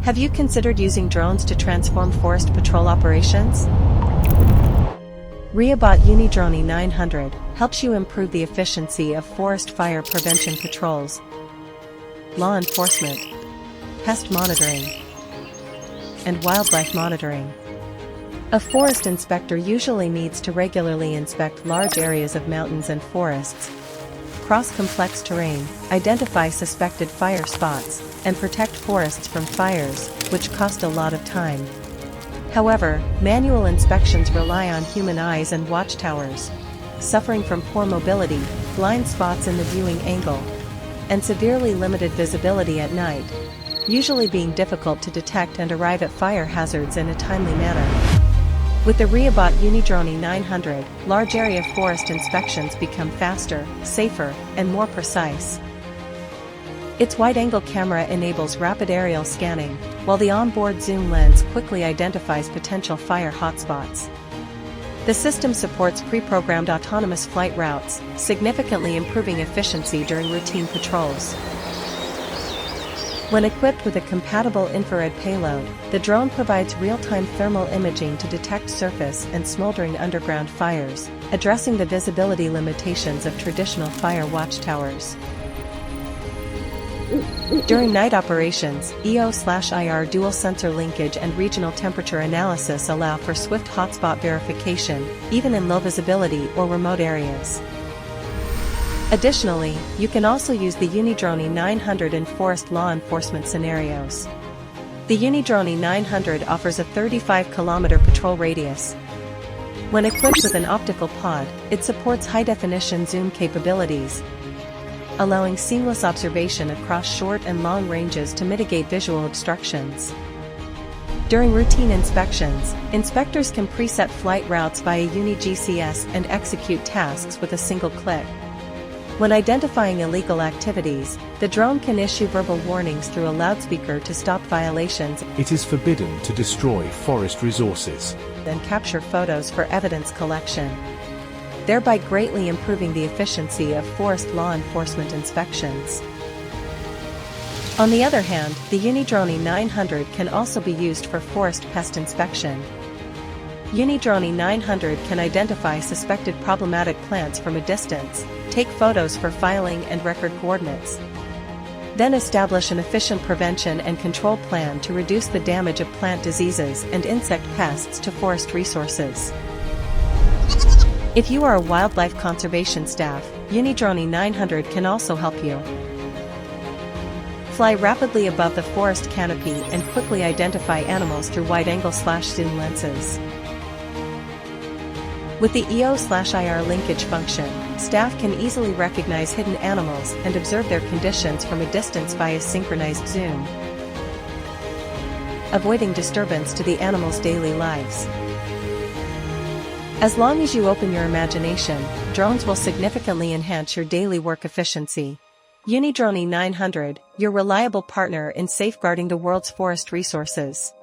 Have you considered using drones to transform forest patrol operations? Reabot Unidrone 900 helps you improve the efficiency of forest fire prevention patrols, law enforcement, pest monitoring, and wildlife monitoring. A forest inspector usually needs to regularly inspect large areas of mountains and forests, cross complex terrain, identify suspected fire spots, and protect forests from fires, which cost a lot of time. However, manual inspections rely on human eyes and watchtowers, suffering from poor mobility, blind spots in the viewing angle, and severely limited visibility at night, usually being difficult to detect and arrive at fire hazards in a timely manner. With the Reabot Unidrone 900, large area forest inspections become faster, safer, and more precise. Its wide-angle camera enables rapid aerial scanning, while the onboard zoom lens quickly identifies potential fire hotspots. The system supports pre-programmed autonomous flight routes, significantly improving efficiency during routine patrols. When equipped with a compatible infrared payload, the drone provides real-time thermal imaging to detect surface and smoldering underground fires, addressing the visibility limitations of traditional fire watchtowers. During night operations, EO/IR dual sensor linkage and regional temperature analysis allow for swift hotspot verification, even in low visibility or remote areas. Additionally, you can also use the Unidrone 900 in forest law enforcement scenarios. The Unidrone 900 offers a 35-kilometer patrol radius. When equipped with an optical pod, it supports high-definition zoom capabilities, allowing seamless observation across short and long ranges to mitigate visual obstructions. During routine inspections, inspectors can preset flight routes via UniGCS and execute tasks with a single click. When identifying illegal activities, the drone can issue verbal warnings through a loudspeaker to stop violations. It is forbidden to destroy forest resources And capture photos for evidence collection, thereby greatly improving the efficiency of forest law enforcement inspections. On the other hand, the Unidrone 900 can also be used for forest pest inspection. Unidrone 900 can identify suspected problematic plants from a distance, take photos for filing and record coordinates, then establish an efficient prevention and control plan to reduce the damage of plant diseases and insect pests to forest resources. If you are a wildlife conservation staff, Unidrone 900 can also help you. Fly rapidly above the forest canopy and quickly identify animals through wide-angle/zoom lenses. With the EO/IR linkage function, staff can easily recognize hidden animals and observe their conditions from a distance via synchronized zoom, avoiding disturbance to the animals' daily lives. As long as you open your imagination, drones will significantly enhance your daily work efficiency. Unidrone 900, your reliable partner in safeguarding the world's forest resources.